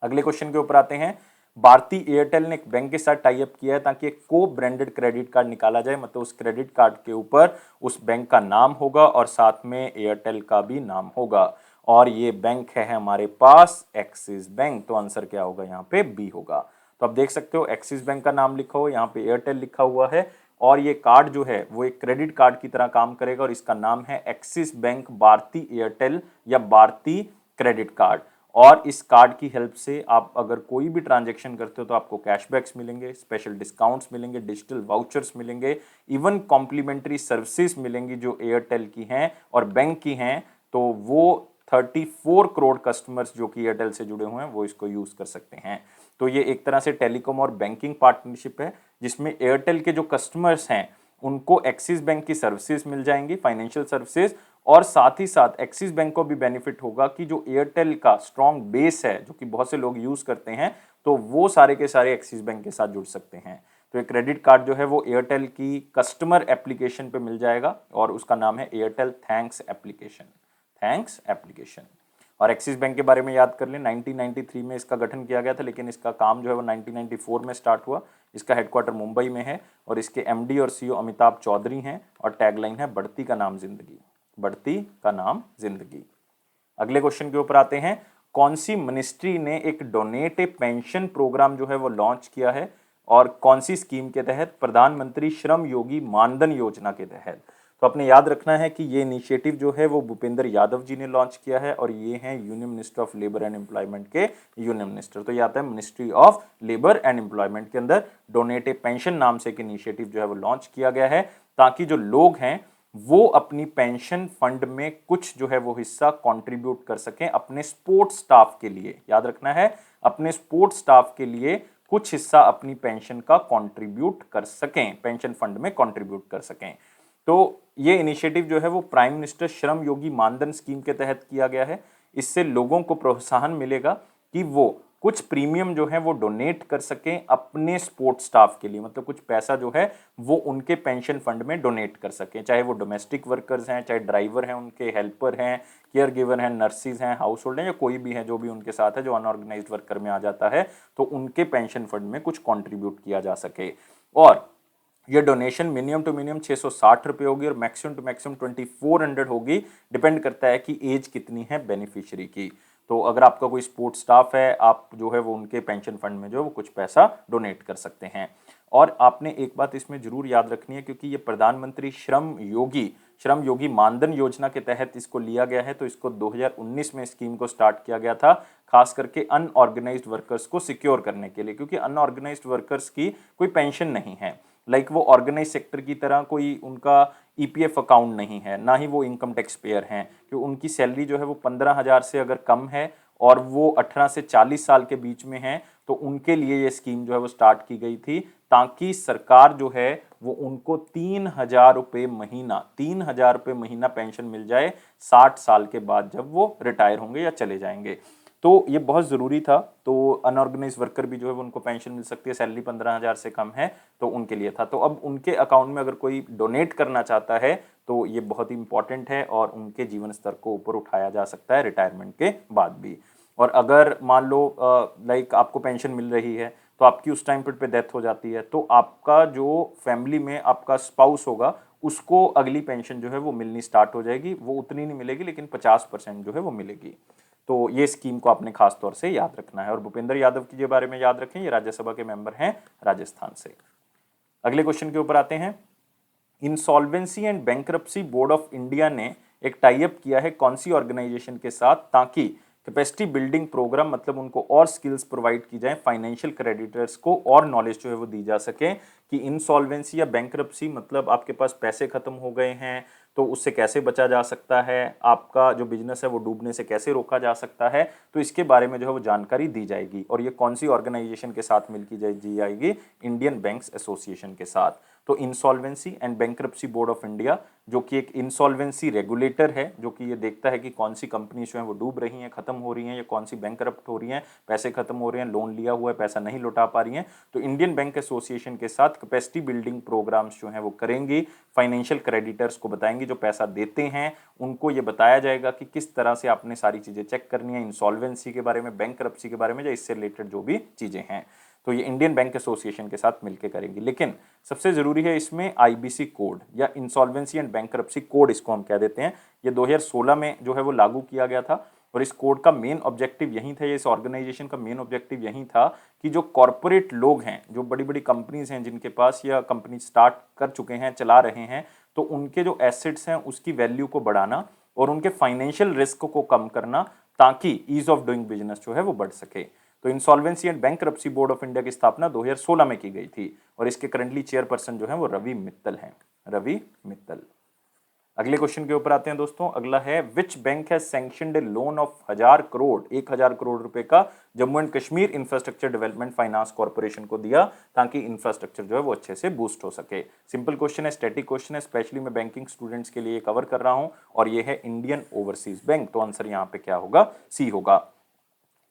[SPEAKER 1] अगले क्वेश्चन के ऊपर आते हैं। भारती एयरटेल ने एक बैंक के साथ टाई अप किया है ताकि एक को ब्रांडेड क्रेडिट कार्ड निकाला जाए, मतलब उस क्रेडिट कार्ड के ऊपर उस बैंक का नाम होगा और साथ में एयरटेल का भी नाम होगा, और ये बैंक है हमारे पास एक्सिस बैंक। तो आंसर क्या होगा यहाँ पे, बी होगा। तो आप देख सकते हो एक्सिस बैंक का नाम लिखा हो, यहाँ पे एयरटेल लिखा हुआ है, और ये कार्ड जो है वो एक क्रेडिट कार्ड की तरह काम करेगा, और इसका नाम है एक्सिस बैंक भारती एयरटेल या भारती क्रेडिट कार्ड। और इस कार्ड की हेल्प से आप अगर कोई भी ट्रांजैक्शन करते हो तो आपको कैशबैक्स मिलेंगे, स्पेशल डिस्काउंट्स मिलेंगे, डिजिटल वाउचर्स मिलेंगे, इवन कॉम्प्लीमेंट्री सर्विसेज मिलेंगी जो एयरटेल की हैं और बैंक की हैं। तो वो 34 करोड़ कस्टमर्स जो कि एयरटेल से जुड़े हुए हैं वो इसको यूज कर सकते हैं। तो ये एक तरह से टेलीकॉम और बैंकिंग पार्टनरशिप है, जिसमें एयरटेल के जो कस्टमर्स हैं उनको एक्सिस बैंक की सर्विसेज मिल जाएंगी, फाइनेंशियल सर्विसेज, और साथ ही साथ एक्सिस बैंक को भी बेनिफिट होगा कि जो एयरटेल का स्ट्रॉन्ग बेस है जो कि बहुत से लोग यूज करते हैं, तो वो सारे के सारे एक्सिस बैंक के साथ जुड़ सकते हैं। तो ये क्रेडिट कार्ड जो है वो एयरटेल की कस्टमर एप्लीकेशन पे मिल जाएगा और उसका नाम है Airtel thanks application, thanks application. और एक्सिस बैंक के बारे में याद कर लें, 1993 में इसका गठन किया गया था, लेकिन इसका काम जो है वो 1994 में स्टार्ट हुआ। इसका हेडक्वार्टर मुंबई में है और इसके एमडी और सीईओ अमिताभ चौधरी हैं और टैगलाइन है बढ़ती का नाम जिंदगी, बढ़ती का नाम जिंदगी। अगले क्वेश्चन के ऊपर आते हैं, कौन सी मिनिस्ट्री ने एक डोनेट ए पेंशन प्रोग्राम जो है वो लॉन्च किया है और कौन सी स्कीम के तहत? प्रधानमंत्री श्रम योगी मानधन योजना के तहत। तो आपने याद रखना है कि ये इनिशिएटिव जो है वो भूपेंद्र यादव जी ने लॉन्च किया है और ये हैं union minister of labour and employment के यूनियन मिनिस्टर। तो ये आता है ministry of labour and employment के अंदर डोनेट ए पेंशन नाम से एक इनिशिएटिव जो है वो लॉन्च किया गया है ताकि जो लोग हैं वो अपनी पेंशन फंड में कुछ जो है वो हिस्सा कंट्रीब्यूट कर सकें अपने सपोर्ट स्टाफ के लिए। याद रखना है, अपने सपोर्ट स्टाफ के लिए कुछ हिस्सा अपनी पेंशन का कंट्रीब्यूट कर सकें, पेंशन फंड में कंट्रीब्यूट कर सकें। तो ये इनिशिएटिव जो है वो prime minister Shram Yogi Maandhan scheme के तहत किया गया है। इससे लोगों को प्रोत्साहन मिलेगा कि वो कुछ प्रीमियम जो है वो डोनेट कर सकें अपने सपोर्ट स्टाफ के लिए, मतलब कुछ पैसा जो है वो उनके पेंशन फंड में डोनेट कर सकें, चाहे वो डोमेस्टिक वर्कर्स हैं, चाहे ड्राइवर हैं, उनके हेल्पर हैं, केयर गिवर हैं, नर्सिस हैं, हाउस होल्ड हैं, या कोई भी है जो भी उनके साथ है जो अनऑर्गेनाइज्ड वर्कर में आ जाता है, तो उनके पेंशन फंड में कुछ कॉन्ट्रीब्यूट किया जा सके। और ये डोनेशन मिनिमम टू मिनिमम 660 रुपये होगी और मैक्सिमम टू मैक्सिमम 2400 होगी, डिपेंड करता है कि एज कितनी है बेनिफिशियरी की। तो अगर आपका कोई सपोर्ट स्टाफ है, आप जो है वो उनके पेंशन फंड में जो है वो कुछ पैसा डोनेट कर सकते हैं। और आपने एक बात इसमें जरूर याद रखनी है, क्योंकि ये प्रधानमंत्री श्रम योगी मानधन योजना के तहत इसको लिया गया है, तो इसको 2019 में स्कीम को स्टार्ट किया गया था, खास करके अनऑर्गेनाइज्ड वर्कर्स को सिक्योर करने के लिए, क्योंकि अनऑर्गेनाइज्ड वर्कर्स की कोई पेंशन नहीं है, लाइक वो ऑर्गेनाइज सेक्टर की तरह कोई उनका ईपीएफ अकाउंट नहीं है, ना ही वो इनकम टैक्स पेयर हैं, कि उनकी सैलरी जो है वो 15,000 से अगर कम है और वो 18 से 40 साल के बीच में है, तो उनके लिए ये स्कीम जो है वो स्टार्ट की गई थी, ताकि सरकार जो है वो उनको 3,000 रुपये महीना 3,000 रुपये महीना पेंशन मिल जाए 60 साल के बाद, जब वो रिटायर होंगे या चले जाएंगे। तो ये बहुत ज़रूरी था। तो अनऑर्गेनाइज वर्कर भी जो है वो उनको पेंशन मिल सकती है, सैलरी 15,000 से कम है तो उनके लिए था। तो अब उनके अकाउंट में अगर कोई डोनेट करना चाहता है तो ये बहुत ही इंपॉर्टेंट है और उनके जीवन स्तर को ऊपर उठाया जा सकता है रिटायरमेंट के बाद भी। और अगर मान लो लाइक आपको पेंशन मिल रही है तो आपकी उस टाइम पे डेथ हो जाती है, तो आपका जो फैमिली में आपका स्पाउस होगा उसको अगली पेंशन जो है वो मिलनी स्टार्ट हो जाएगी। वो उतनी नहीं मिलेगी लेकिन 50% जो है वो मिलेगी। तो ये स्कीम को आपने खास तौर से याद रखना है। और भूपेंद्र यादव के जे बारे में याद रखें, ये राज्यसभा के मेंबर हैं राजस्थान से। अगले क्वेश्चन के ऊपर आते हैं, insolvency and bankruptcy board of India ने एक टाई अप किया है कौन सी ऑर्गेनाइजेशन के साथ, ताकि कैपेसिटी बिल्डिंग प्रोग्राम, मतलब उनको और स्किल्स प्रोवाइड की जाए, फाइनेंशियल क्रेडिटर्स को और नॉलेज जो है वो दी जा सके कि इंसॉल्वेंसी या बैंक्रप्सी मतलब आपके पास पैसे खत्म हो गए हैं तो उससे कैसे बचा जा सकता है, आपका जो बिजनेस है वो डूबने से कैसे रोका जा सकता है, तो इसके बारे में जो है वो जानकारी दी जाएगी। और ये कौन सी ऑर्गेनाइजेशन के साथ मिलकर दी जाएगी? इंडियन बैंक्स एसोसिएशन के साथ। तो insolvency and bankruptcy board of India, जो कि एक इंसॉल्वेंसी रेगुलेटर है, जो कि ये देखता है कि कौन सी कंपनी जो है वो डूब रही हैं, खत्म हो रही हैं, या कौन सी बैंकरप्ट हो रही हैं, पैसे खत्म हो रहे हैं, लोन लिया हुआ है पैसा नहीं लौटा पा रही हैं, तो इंडियन बैंक एसोसिएशन के साथ कैपेसिटी बिल्डिंग प्रोग्राम्स जो हैं वो करेंगी। फाइनेंशियल क्रेडिटर्स को बताएंगे, जो पैसा देते हैं उनको ये बताया जाएगा कि किस तरह से आपने सारी चीजें चेक करनी है, इंसॉल्वेंसी के बारे में, बैंकरप्सी के बारे में, या इससे रिलेटेड जो भी चीजें हैं, तो ये इंडियन बैंक एसोसिएशन के साथ मिलकर करेंगी। लेकिन सबसे जरूरी है इसमें आईबीसी कोड या इंसॉल्वेंसी एंड बैंकरप्सी कोड, इसको हम कह देते हैं। ये 2016 में जो है वो लागू किया गया था और इस कोड का मेन ऑब्जेक्टिव यही था, इस ऑर्गेनाइजेशन का मेन ऑब्जेक्टिव यही था कि जो कॉर्पोरेट लोग हैं, जो बड़ी बड़ी कंपनीज हैं जिनके पास या कंपनी स्टार्ट कर चुके हैं, चला रहे हैं, तो उनके जो एसेट्स हैं उसकी वैल्यू को बढ़ाना और उनके फाइनेंशियल रिस्क को कम करना, ताकि ईज ऑफ डूइंग बिजनेस जो है वो बढ़ सके। तो insolvency and bankruptcy board of India की स्थापना 2016 में की गई थी और इसके करंटली चेयरपर्सन जो है वो रवि मित्तल हैं, रवि मित्तल। अगले क्वेश्चन के ऊपर आते हैं दोस्तों। अगला है, विच बैंक है sanctioned A loan of 1,000 crore रुपए का Jammu and Kashmir infrastructure development finance corporation को दिया, ताकि इंफ्रास्ट्रक्चर जो है वो अच्छे से बूस्ट हो सके। सिंपल क्वेश्चन है, स्टैटिक क्वेश्चन है, स्पेशली मैं बैंकिंग स्टूडेंट्स के लिए कवर कर रहा हूं और ये है इंडियन ओवरसीज बैंक। तो आंसर यहाँ पे क्या होगा? सी होगा।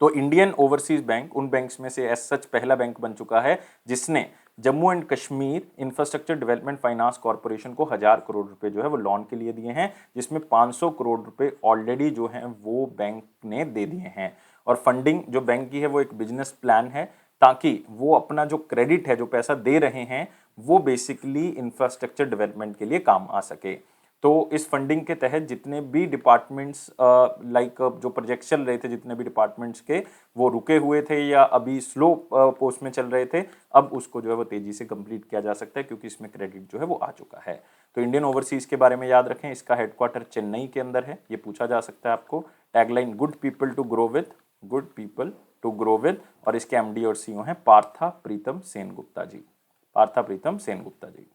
[SPEAKER 1] तो इंडियन ओवरसीज बैंक उन बैंक्स में से एज सच पहला बैंक बन चुका है जिसने Jammu and Kashmir infrastructure development finance corporation को 1000 करोड़ रुपए जो है वो लोन के लिए दिए हैं, जिसमें 500 करोड़ रुपए ऑलरेडी जो है वो बैंक ने दे दिए हैं। और फंडिंग जो बैंक की है वो एक बिजनेस प्लान है, ताकि वो अपना जो क्रेडिट है, जो पैसा दे रहे हैं, वो बेसिकली इंफ्रास्ट्रक्चर डेवलपमेंट के लिए काम आ सके। तो इस फंडिंग के तहत जितने भी डिपार्टमेंट्स लाइक जो प्रोजेक्ट चल रहे थे, जितने भी डिपार्टमेंट्स के वो रुके हुए थे या अभी स्लो पोस्ट में चल रहे थे, अब उसको जो है वो तेजी से कंप्लीट किया जा सकता है, क्योंकि इसमें क्रेडिट जो है वो आ चुका है। तो इंडियन ओवरसीज के बारे में याद रखें, इसका हेडक्वार्टर चेन्नई के अंदर है, ये पूछा जा सकता है आपको। Tagline good people to grow with, good people to grow with, और इसके एमडी और सीईओ हैं पार्था प्रीतम सेनगुप्ता जी, पार्था प्रीतम सेनगुप्ता जी।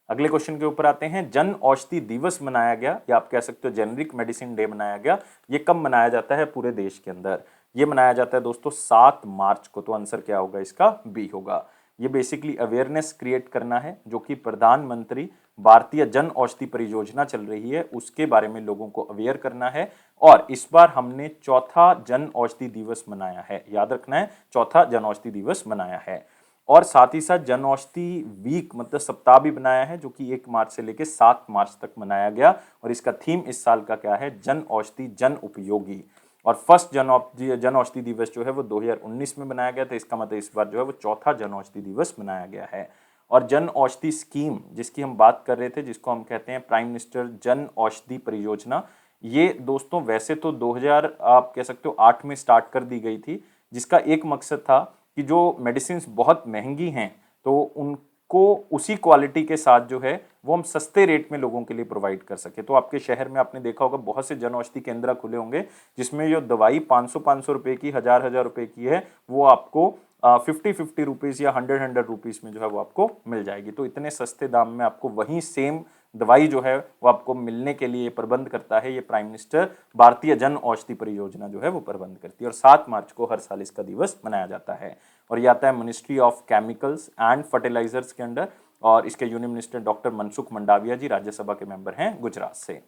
[SPEAKER 1] अगले क्वेश्चन के ऊपर आते हैं। जन औषधि दिवस मनाया गया, या आप कह सकते हो जेनरिक मेडिसिन डे मनाया गया, ये कब मनाया जाता है पूरे देश के अंदर? ये मनाया जाता है दोस्तों 7 मार्च को। तो आंसर क्या होगा इसका? बी होगा। ये बेसिकली अवेयरनेस क्रिएट करना है, जो कि प्रधानमंत्री भारतीय जन औषधि परियोजना चल रही है, उसके बारे में लोगों को अवेयर करना है। और इस बार हमने चौथा जन औषधि दिवस मनाया है, याद रखना है, चौथा जन औषधि दिवस मनाया है। और साथ ही साथ जन औषधि वीक मतलब सप्ताह भी बनाया है, जो कि 1 मार्च से लेकर 7 मार्च तक मनाया गया। और इसका थीम इस साल का क्या है? जन औषधि जन उपयोगी। और फर्स्ट जन औषधि दिवस जो है वो 2019 में बनाया गया था, इसका मतलब इस बार जो है वो चौथा जन औषधि दिवस मनाया गया है। और जन औषधि स्कीम जिसकी हम बात कर रहे थे, जिसको हम कहते हैं प्राइम मिनिस्टर जन औषधि परियोजना, ये दोस्तों वैसे तो 2000 आप कह सकते हो 8 में स्टार्ट कर दी गई थी, जिसका एक मकसद था कि जो मेडिसिन बहुत महंगी हैं तो उनको उसी क्वालिटी के साथ जो है वो हम सस्ते रेट में लोगों के लिए प्रोवाइड कर सके। तो आपके शहर में आपने देखा होगा बहुत से जन औषधि केंद्र खुले होंगे, जिसमें जो दवाई 500-500 रुपए की, 1000-1000 रुपए की है, वो आपको 50-50 रुपीज या 100-100 रुपीज में जो है वो आपको मिल जाएगी। तो इतने सस्ते दाम में आपको वही सेम दवाई जो है वो आपको मिलने के लिए प्रबंध करता है ये प्राइम मिनिस्टर भारतीय जन औषधि परियोजना जो है वो प्रबंध करती है। और 7 मार्च को हर साल इसका दिवस मनाया जाता है। और ये आता है ministry of chemicals and fertilisers के अंडर, और इसके union minister doctor Mansukh Mandaviya ji Rajya Sabha के मेंबर हैं गुजरात से।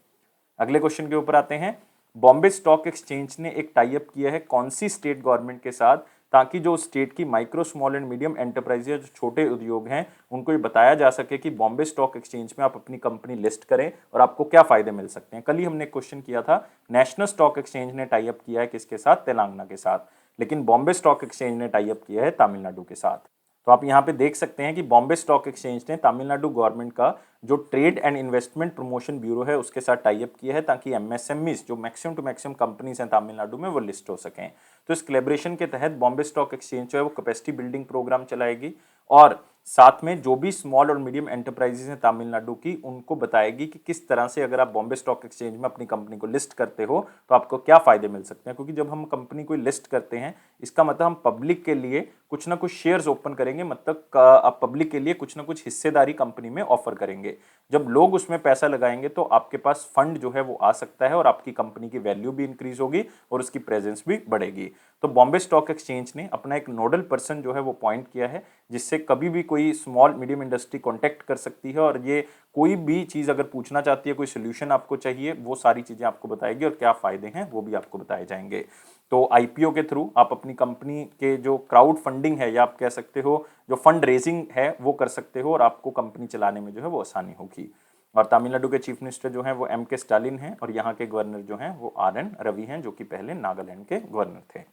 [SPEAKER 1] अगले क्वेश्चन के ऊपर आते हैं। बॉम्बे स्टॉक एक्सचेंज ने एक टाई अप किया है कौन सी स्टेट गवर्नमेंट के साथ, ताकि जो स्टेट की micro small and medium enterprises, जो छोटे उद्योग हैं, उनको ये बताया जा सके कि बॉम्बे स्टॉक एक्सचेंज में आप अपनी कंपनी लिस्ट करें और आपको क्या फायदे मिल सकते हैं। कल ही हमने क्वेश्चन किया था, नेशनल स्टॉक एक्सचेंज ने टाई अप किया है किसके साथ? तेलंगाना के साथ, लेकिन बॉम्बे स्टॉक एक्सचेंज ने टाई अप किया है तमिलनाडु के साथ। तो आप यहाँ पे देख सकते हैं कि बॉम्बे स्टॉक एक्सचेंज ने तमिलनाडु गवर्नमेंट का जो trade and investment promotion bureau है उसके साथ टाई अप किया है, ताकि एमएसएमईज जो मैक्सिमम टू मैक्सिमम कंपनीज हैं तमिलनाडु में वो लिस्ट हो सकें। तो इस कोलैबोरेशन के तहत बॉम्बे स्टॉक एक्सचेंज जो है वो कैपेसिटी बिल्डिंग प्रोग्राम चलाएगी, और साथ में जो भी स्मॉल और मीडियम एंटरप्राइजेज हैं तमिलनाडु की, उनको बताएगी कि किस तरह से अगर आप बॉम्बे स्टॉक एक्सचेंज में अपनी कंपनी को लिस्ट करते हो तो आपको क्या फायदे मिल सकते हैं। क्योंकि जब हम कंपनी को लिस्ट करते हैं, इसका मतलब हम पब्लिक के लिए कुछ ना कुछ शेयर्स ओपन करेंगे, मतलब आप पब्लिक के लिए कुछ ना कुछ हिस्सेदारी कंपनी में ऑफर करेंगे। जब लोग उसमें पैसा लगाएंगे तो आपके पास फंड जो है वो आ सकता है, और आपकी कंपनी की वैल्यू भी इंक्रीज होगी और उसकी प्रेजेंस भी बढ़ेगी। तो बॉम्बे स्टॉक एक्सचेंज ने अपना एक नोडल पर्सन जो है वो पॉइंट किया है, जिससे कभी भी कोई स्मॉल मीडियम इंडस्ट्री कॉन्टेक्ट कर सकती है, और ये कोई भी चीज़ अगर पूछना चाहती है, कोई सोल्यूशन आपको चाहिए, वो सारी चीज़ें आपको बताएगी, और क्या फ़ायदे हैं वो भी आपको बताए जाएंगे। तो आईपीओ के थ्रू आप अपनी कंपनी के जो क्राउड फंडिंग है, या आप कह सकते हो जो फंड रेजिंग है, वो कर सकते हो, और आपको कंपनी चलाने में जो है वो आसानी होगी। और तमिलनाडु के चीफ मिनिस्टर जो हैं वो एम.के. स्टालिन हैं, और यहाँ के गवर्नर जो हैं वो आर.एन. रवि हैं, जो कि पहले नागालैंड के गवर्नर थे।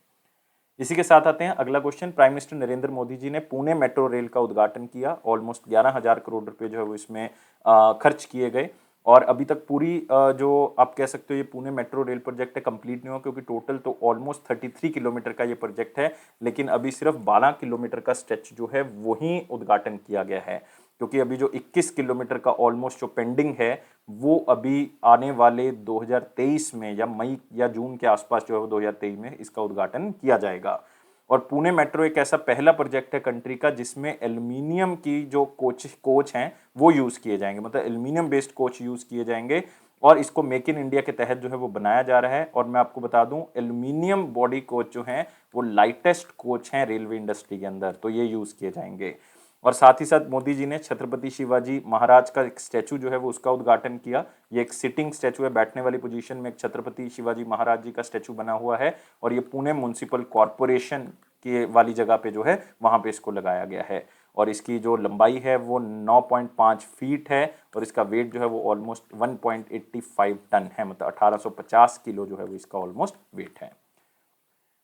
[SPEAKER 1] इसी के साथ आते हैं अगला question. Prime minister Narendra Modi ji ने पुणे मेट्रो रेल का उद्घाटन किया। ऑलमोस्ट 11,000 करोड़ रुपए जो है वो इसमें खर्च किए गए, और अभी तक पूरी जो आप कह सकते हो ये पुणे मेट्रो रेल प्रोजेक्ट है कंप्लीट नहीं हुआ, क्योंकि टोटल तो ऑलमोस्ट 33 किलोमीटर का ये प्रोजेक्ट है, लेकिन अभी सिर्फ 12 किलोमीटर का स्ट्रेच जो है वही उद्घाटन किया गया है। क्योंकि अभी जो 21 किलोमीटर का ऑलमोस्ट जो पेंडिंग है, वो अभी आने वाले 2023 में या मई या जून के आसपास जो है वो 2023 में इसका उद्घाटन किया जाएगा। और पुणे मेट्रो एक ऐसा पहला प्रोजेक्ट है कंट्री का जिसमें एल्युमिनियम की जो कोच हैं वो यूज़ किए जाएंगे, मतलब एल्युमिनियम बेस्ड कोच यूज़ किए जाएंगे, और इसको मेक इन इंडिया के तहत जो है वो बनाया जा रहा है। और मैं आपको बता दूं, एल्युमिनियम बॉडी कोच जो हैं वो लाइटेस्ट कोच हैं रेलवे इंडस्ट्री के अंदर, तो ये यूज़ किए जाएंगे। और साथ ही साथ मोदी जी ने छत्रपति शिवाजी महाराज का एक स्टैचू जो है वो उसका उद्घाटन किया। ये एक सिटिंग स्टैचू है, बैठने वाली पोजीशन में एक छत्रपति शिवाजी महाराज जी का स्टैचू बना हुआ है, और ये पुणे म्युनिसिपल कॉरपोरेशन के वाली जगह पे जो है वहां पे इसको लगाया गया है। और इसकी जो लंबाई है वो 9.5 फीट है और इसका वेट जो है वो ऑलमोस्ट 1.85 टन है, मतलब 1850 किलो जो है वो इसका ऑलमोस्ट वेट है।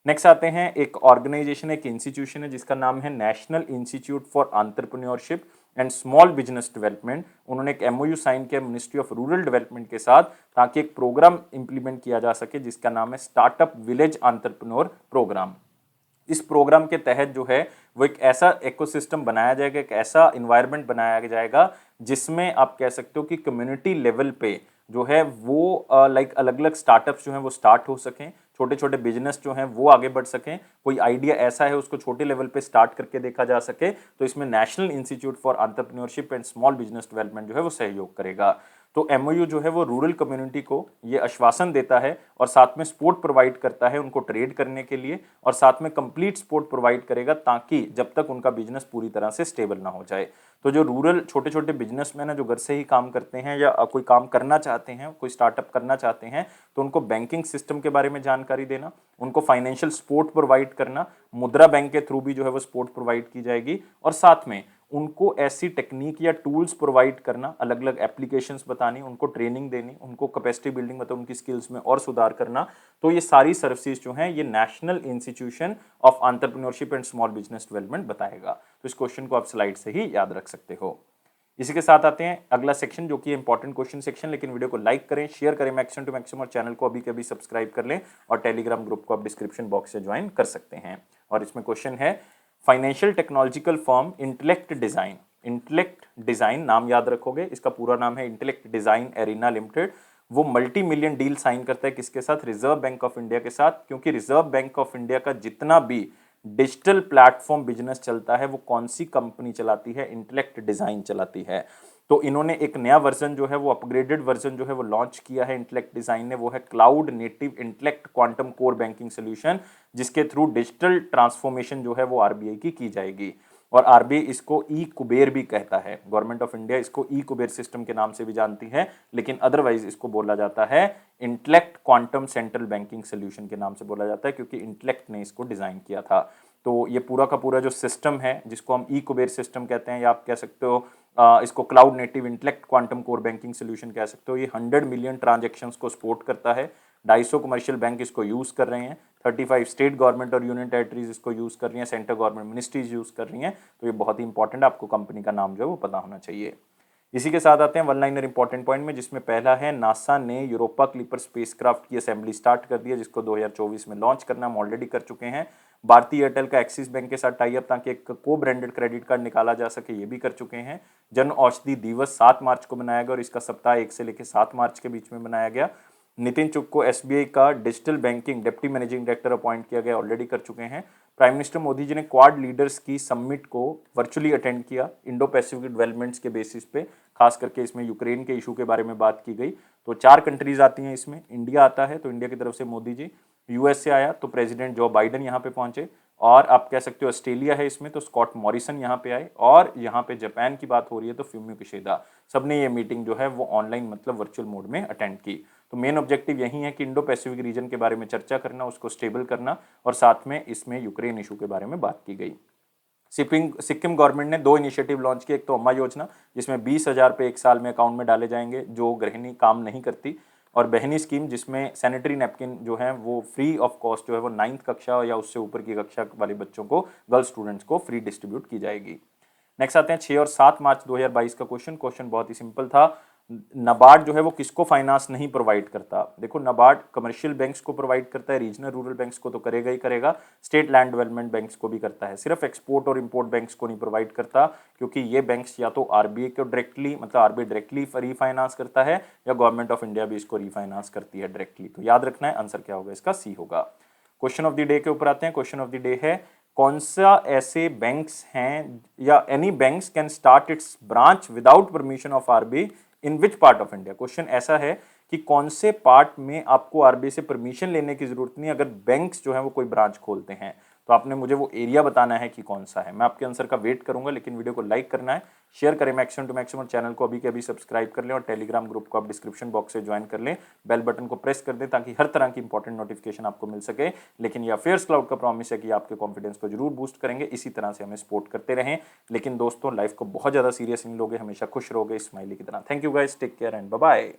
[SPEAKER 1] नेक्स्ट आते हैं, एक ऑर्गेनाइजेशन, एक इंस्टीट्यूशन है जिसका नाम है national institute for entrepreneurship and small business development. उन्होंने एक एमओयू साइन किया मिनिस्ट्री ऑफ रूरल डेवलपमेंट के साथ ताकि एक प्रोग्राम इंप्लीमेंट किया जा सके जिसका नाम है स्टार्टअप विलेज एंटरप्रेन्योर प्रोग्राम। इस प्रोग्राम के तहत जो है वो एक ऐसा इकोसिस्टम बनाया जाएगा, एक ऐसा इन्वायरमेंट बनाया जाएगा जिसमें आप कह सकते हो कि कम्युनिटी लेवल पे जो है वो लाइक अलग अलग स्टार्टअप्स जो हैं वो स्टार्ट हो सकें, छोटे छोटे बिजनेस जो हैं वो आगे बढ़ सकें, कोई आइडिया ऐसा है उसको छोटे लेवल पे स्टार्ट करके देखा जा सके, तो इसमें national institute for entrepreneurship and small business development जो है वो सहयोग करेगा। तो एमओयू जो है वो रूरल कम्युनिटी को ये आश्वासन देता है और साथ में सपोर्ट प्रोवाइड करता है उनको ट्रेड करने के लिए, और साथ में कंप्लीट सपोर्ट प्रोवाइड करेगा ताकि जब तक उनका बिजनेस पूरी तरह से स्टेबल ना हो जाए। तो जो रूरल छोटे छोटे बिजनेसमैन है जो घर से ही काम करते हैं या कोई काम करना चाहते हैं, कोई स्टार्टअप करना चाहते हैं, तो उनको बैंकिंग सिस्टम के बारे में जानकारी देना, उनको फाइनेंशियल सपोर्ट प्रोवाइड करना, मुद्रा बैंक के थ्रू भी जो है वो सपोर्ट प्रोवाइड की जाएगी, और साथ में उनको ऐसी टेक्निक या टूल्स प्रोवाइड करना, अलग अलग एप्लीकेशंस बतानी, उनको ट्रेनिंग देनी, उनको कैपेसिटी बिल्डिंग मतलब उनकी स्किल्स में और सुधार करना। तो ये सारी सर्विसेज जो हैं ये national institution of entrepreneurship and small business development बताएगा। तो इस क्वेश्चन को आप स्लाइड से ही याद रख सकते हो। इसी के साथ आते हैं अगला सेक्शन जो कि इंपॉर्टेंट क्वेश्चन सेक्शन, लेकिन वीडियो को लाइक करें, शेयर करें मैक्सिमम टू मैक्सिमम, और चैनल को अभी के अभी सब्सक्राइब कर लें, और टेलीग्राम ग्रुप को आप डिस्क्रिप्शन बॉक्स से ज्वाइन कर सकते हैं। और इसमें क्वेश्चन है, financial technological firm intellect design, intellect design नाम याद रखोगे, इसका पूरा नाम है इंटेलेक्ट डिजाइन एरिना लिमिटेड, वो मल्टी मिलियन डील साइन करता है किसके साथ? रिजर्व बैंक ऑफ इंडिया के साथ, क्योंकि रिजर्व बैंक ऑफ इंडिया का जितना भी डिजिटल प्लेटफॉर्म बिजनेस चलता है वो कौन सी कंपनी चलाती है? इंटेलेक्ट डिजाइन चलाती है। तो इन्होंने एक नया वर्जन जो है वो अपग्रेडेड वर्जन जो है वो लॉन्च किया है इंटेलेक्ट डिजाइन ने, वो है cloud native intellect quantum core banking solution, जिसके थ्रू डिजिटल ट्रांसफॉर्मेशन जो है वो आरबीआई की जाएगी। और आरबीआई इसको ई कुबेर भी कहता है, गवर्नमेंट ऑफ इंडिया इसको ई कुबेर सिस्टम के नाम से भी जानती है, लेकिन अदरवाइज इसको बोला जाता है intellect quantum central banking solution के नाम से बोला जाता है, क्योंकि इंटेलेक्ट ने इसको डिजाइन किया था। तो ये पूरा का पूरा जो सिस्टम है जिसको हम ई कुबेर सिस्टम कहते हैं, या आप कह सकते हो इसको cloud native intellect quantum core banking solution कह सकते हो, ये 100 मिलियन ट्रांजेक्शन्स को सपोर्ट करता है, 250 कमर्शियल बैंक इसको यूज़ कर रहे हैं, 35 स्टेट गवर्नमेंट और यूनियन टेरिटरीज इसको यूज़ कर रही हैं, सेंट्रल गवर्नमेंट मिनिस्ट्रीज यूज़ कर रही हैं। तो ये बहुत ही इंपॉर्टेंट, आपको कंपनी का नाम जो है वो पता होना चाहिए। इसी के साथ आते हैं वन लाइनर इंपॉर्टेंट पॉइंट में, जिसमें पहला है, नासा ने यूरोपा क्लिपर स्पेसक्राफ्ट की असेंबली स्टार्ट कर दी है, जिसको 2024 में लॉन्च करना हम ऑलरेडी कर चुके हैं। भारतीय एयरटेल का एक्सिस बैंक के साथ टाई अप ताकि एक को ब्रांडेड क्रेडिट कार्ड निकाला जा सके, ये भी कर चुके हैं। जन औषधि दिवस 7 मार्च को मनाया गया और इसका सप्ताह 1 से लेकर 7 मार्च के बीच में मनाया गया। नितिन चुग को एसबीआई का digital banking deputy managing director appoint किया गया, ऑलरेडी कर चुके हैं। प्राइम मिनिस्टर मोदी जी ने क्वाड लीडर्स की समिट को वर्चुअली अटेंड किया इंडो पैसिफिक डेवलपमेंट्स के बेसिस पे, खास करके इसमें यूक्रेन के इशू के बारे में बात की गई। तो 4 कंट्रीज आती हैं इसमें, इंडिया आता है तो इंडिया की तरफ से मोदी जी, यूएस से आया तो प्रेसिडेंट जो बाइडन यहाँ पे पहुंचे, और आप कह सकते हो ऑस्ट्रेलिया है इसमें तो स्कॉट मॉरिसन यहाँ पे आए, और यहाँ पे जापान की बात हो रही है तो फ्यूमियो किशिदा, सबने ये मीटिंग जो है वो ऑनलाइन मतलब वर्चुअल मोड में अटेंड की। तो मेन ऑब्जेक्टिव यही है कि इंडो पैसिफिक रीजन के बारे में चर्चा करना, उसको स्टेबल करना, और साथ में इसमें यूक्रेन इशू के बारे में बात की गई। सिक्किम गवर्नमेंट ने 2 इनिशिएटिव लॉन्च किए, एक तो अम्मा योजना जिसमें 20,000 रुपये एक साल में अकाउंट में डाले जाएंगे जो गृहिणी काम नहीं करती, और बहनी स्कीम जिसमें सैनिटरी नैपकिन जो है वो फ्री ऑफ कॉस्ट जो है वो 9th कक्षा या उससे ऊपर की कक्षा वाले बच्चों को, गर्ल्स स्टूडेंट्स को फ्री डिस्ट्रीब्यूट की जाएगी। नेक्स्ट आते हैं 6 और 7 मार्च 2022 का क्वेश्चन बहुत ही सिंपल था। नाबार्ड जो है वो किसको फाइनेंस नहीं प्रोवाइड करता? देखो, नाबार्ड कमर्शियल बैंक्स को प्रोवाइड करता है, रीजनल रूरल बैंक्स को तो करेगा ही करेगा, स्टेट लैंड डेवलपमेंट बैंक्स को भी करता है, सिर्फ एक्सपोर्ट और इंपोर्ट बैंक्स को नहीं प्रोवाइड करता, क्योंकि ये बैंक्स या तो आरबीआई को डायरेक्टली मतलब आरबीआई डायरेक्टली रीफाइनेंस करता है, या गवर्नमेंट ऑफ इंडिया भी इसको रीफाइनेंस करती है डायरेक्टली। तो याद रखना है, आंसर क्या होगा इसका? सी होगा। क्वेश्चन ऑफ द डे के ऊपर आते हैं। क्वेश्चन ऑफ द डे है, कौन सा ऐसे बैंक्स हैं या any banks can start it's branch without permission of RBI in which part of India? Question ऐसा है कि कौन से पार्ट में आपको आरबीआई से परमिशन लेने की जरूरत नहीं अगर बैंक्स जो है वो कोई ब्रांच खोलते हैं। तो आपने मुझे वो एरिया बताना है कि कौन सा है। मैं आपके आंसर का वेट करूंगा, लेकिन वीडियो को लाइक करना है, शेयर करें मैक्सिमम टू मैक्सिमम, चैनल को अभी के अभी सब्सक्राइब कर लें और टेलीग्राम ग्रुप को आप डिस्क्रिप्शन बॉक्स से ज्वाइन कर लें, बेल बटन को प्रेस कर दें ताकि हर तरह की इंपॉर्टेंट नोटिफिकेशन आपको मिल सके। लेकिन यह फेयर्स क्लाउड का प्रॉमिस है कि आपके कॉन्फिडेंस को जरूर बूस्ट करेंगे, इसी तरह से हमें सपोर्ट करते रहें। लेकिन दोस्तों, लाइफ को बहुत ज्यादा सीरियस नहीं लोगे, हमेशा खुश रहोगे स्माइली की तरह। Thank you guys, take care and bye bye.